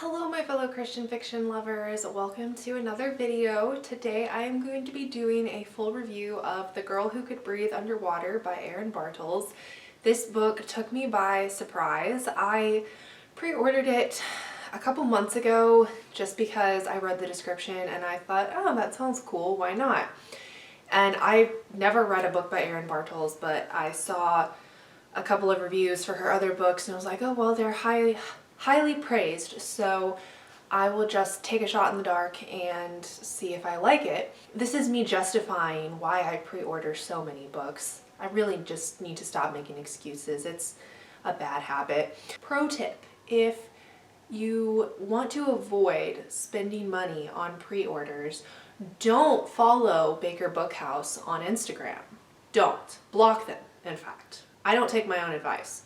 Hello my fellow Christian fiction lovers, welcome to another video. Today I am going to be doing a full review of The Girl Who Could Breathe Underwater by Erin Bartels. This book took me by surprise. I pre-ordered it a couple months ago just because I read the description and I thought, oh, that sounds cool, why not? And I've never read a book by Erin Bartels, but I saw a couple of reviews for her other books and I was like, oh well, they're highly praised, so I will just take a shot in the dark and see if I like it. This is me justifying why I pre-order so many books. I really just need to stop making excuses. It's a bad habit. Pro tip, if you want to avoid spending money on pre-orders, don't follow Baker Bookhouse on Instagram. Don't. Block them, in fact. I don't take my own advice.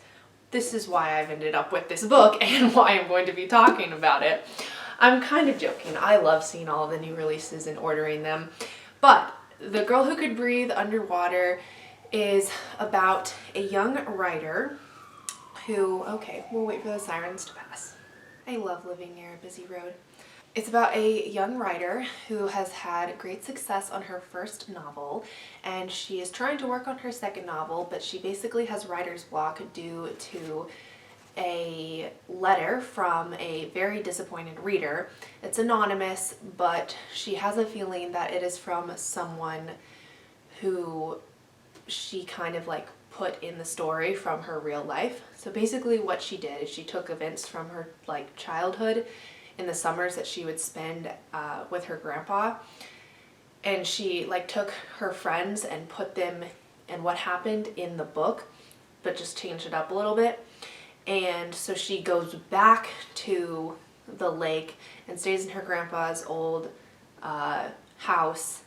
This is why I've ended up with this book and why I'm going to be talking about it. I'm kind of joking. I love seeing all of the new releases and ordering them. But The Girl Who Could Breathe Underwater is about a young writer who, okay, we'll wait for the sirens to pass. I love living near a busy road. It's about a young writer who has had great success on her first novel, and she is trying to work on her second novel, but she basically has writer's block due to a letter from a very disappointed reader. It's anonymous, but she has a feeling that it is from someone who she kind of like put in the story from her real life. So basically what she did is she took events from her like childhood in the summers that she would spend with her grandpa, and she like took her friends and put them and what happened in the book, but just changed it up a little bit. And so she goes back to the lake and stays in her grandpa's old house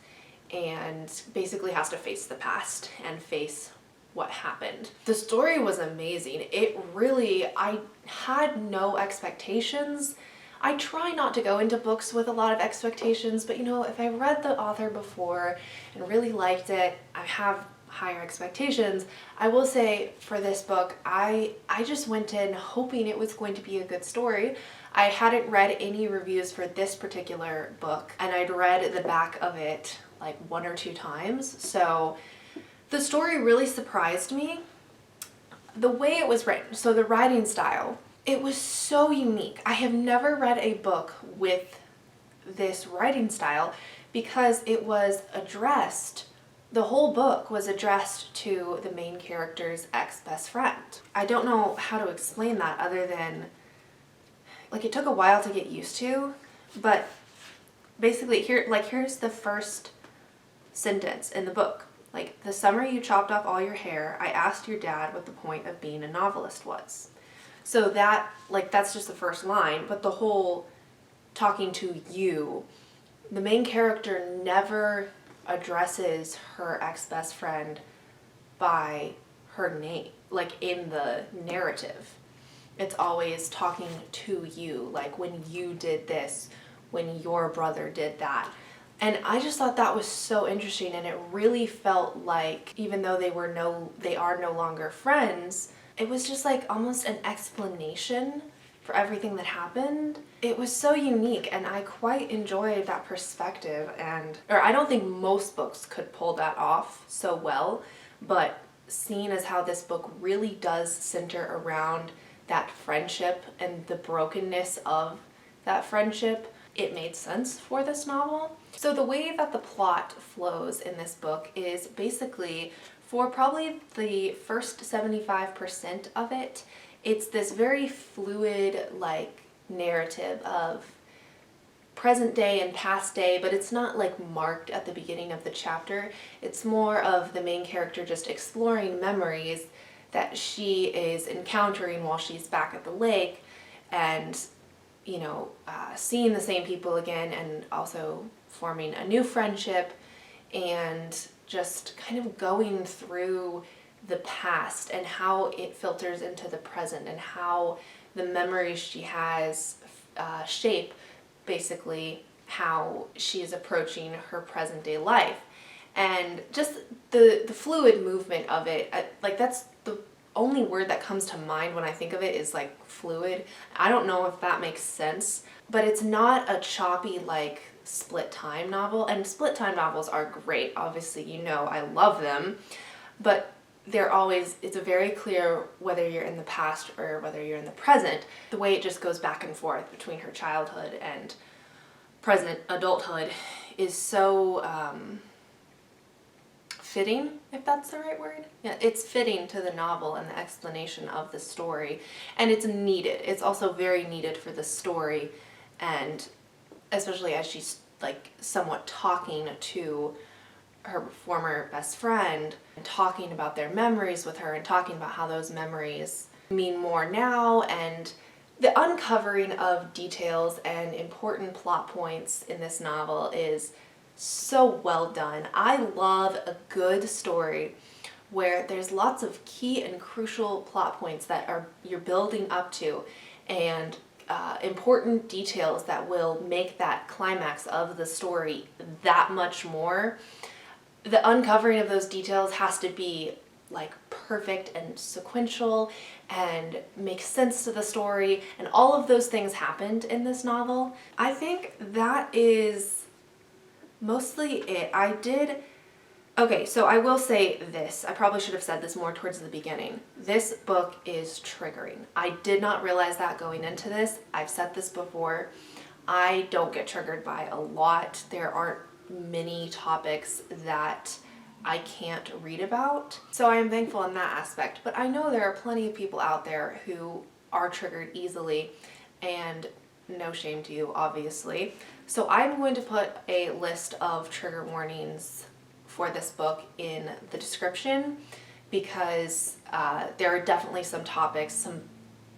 and basically has to face the past and face what happened. The story was amazing. I had no expectations. I try not to go into books with a lot of expectations, but you know, if I read the author before and really liked it, I have higher expectations. I will say for this book, I just went in hoping it was going to be a good story. I hadn't read any reviews for this particular book, and I'd read the back of it like 1 or 2 times, so the story really surprised me. The way it was written, so the writing style, it was so unique. I have never read a book with this writing style because it was addressed, the whole book was addressed to the main character's ex-best friend. I don't know how to explain that other than, like, it took a while to get used to, but basically here's the first sentence in the book. Like, the summer you chopped off all your hair, I asked your dad what the point of being a novelist was. So that's just the first line, but the whole talking to you, the main character never addresses her ex-best friend by her name, like in the narrative. It's always talking to you, like when you did this, when your brother did that. And I just thought that was so interesting, and it really felt like, even though they are no longer friends, it was just like almost an explanation for everything that happened. It was so unique, and I quite enjoyed that perspective, or I don't think most books could pull that off so well, but seeing as how this book really does center around that friendship and the brokenness of that friendship, it made sense for this novel. So the way that the plot flows in this book is basically, for probably the first 75% of it, it's this very fluid like narrative of present day and past day, but it's not like marked at the beginning of the chapter. It's more of the main character just exploring memories that she is encountering while she's back at the lake, and you know, seeing the same people again, and also forming a new friendship, and just kind of going through the past and how it filters into the present, and how the memories she has shape basically how she is approaching her present day life. And just the fluid movement of it, like that's the only word that comes to mind when I think of it is like fluid. I don't know if that makes sense, but it's not a choppy like split time novel. And split time novels are great. Obviously, you know, I love them, but it's a very clear whether you're in the past or whether you're in the present. The way it just goes back and forth between her childhood and present adulthood is so fitting, if that's the right word. Yeah, it's fitting to the novel and the explanation of the story, and it's needed. It's also very needed for the story, and especially as she's like somewhat talking to her former best friend and talking about their memories with her and talking about how those memories mean more now, and the uncovering of details and important plot points in this novel is so well done. I love a good story where there's lots of key and crucial plot points that you're building up to, and important details that will make that climax of the story that much more. The uncovering of those details has to be like perfect and sequential and make sense to the story, and all of those things happened in this novel. I think that is mostly it. Okay, so I will say this. I probably should have said this more towards the beginning. This book is triggering. I did not realize that going into this. I've said this before. I don't get triggered by a lot. There aren't many topics that I can't read about. So I am thankful in that aspect. But I know there are plenty of people out there who are triggered easily, and no shame to you, obviously. So I'm going to put a list of trigger warnings for this book in the description, because there are definitely some topics, some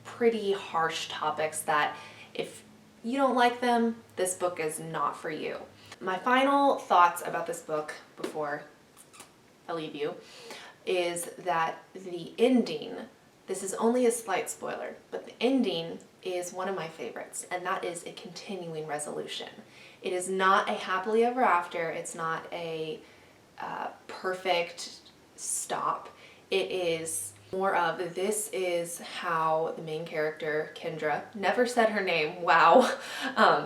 pretty harsh topics that if you don't like them, this book is not for you. My final thoughts about this book before I leave you is that the ending, this is only a slight spoiler, but the ending is one of my favorites, and that is a continuing resolution. It is not a happily ever after. It's not a perfect stop. It is more of, this is how the main character, Kendra, never said her name, wow.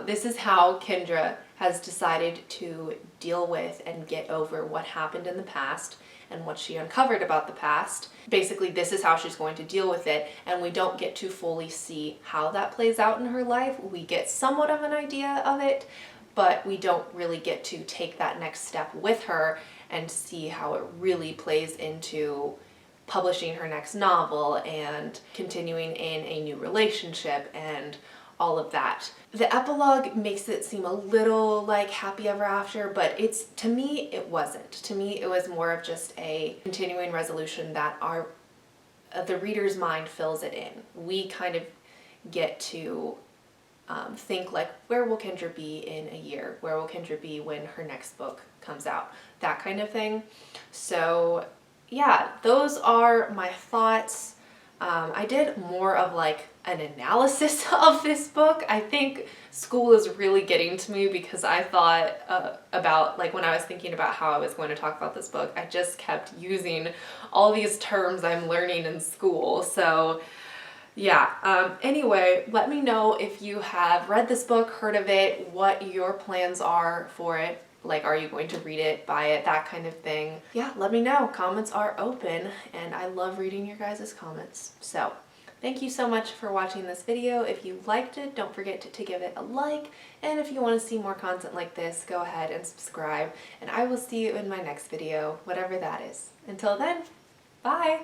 This is how Kendra has decided to deal with and get over what happened in the past and what she uncovered about the past. Basically, this is how she's going to deal with it, and we don't get to fully see how that plays out in her life. We get somewhat of an idea of it, but we don't really get to take that next step with her and see how it really plays into publishing her next novel and continuing in a new relationship and all of that. The epilogue makes it seem a little like happy ever after, but to me it wasn't. To me it was more of just a continuing resolution that the reader's mind fills it in. We kind of get to think like, where will Kendra be in a year? Where will Kendra be when her next book comes out? That kind of thing. So yeah, those are my thoughts. I did more of like an analysis of this book. I think school is really getting to me, because I thought about, like, when I was thinking about how I was going to talk about this book, I just kept using all these terms I'm learning in school. So yeah, anyway, let me know if you have read this book, heard of it, what your plans are for it. Like, are you going to read it, buy it, that kind of thing? Yeah, let me know. Comments are open, and I love reading your guys' comments. So, thank you so much for watching this video. If you liked it, don't forget to give it a like, and if you want to see more content like this, go ahead and subscribe, and I will see you in my next video, whatever that is. Until then, bye!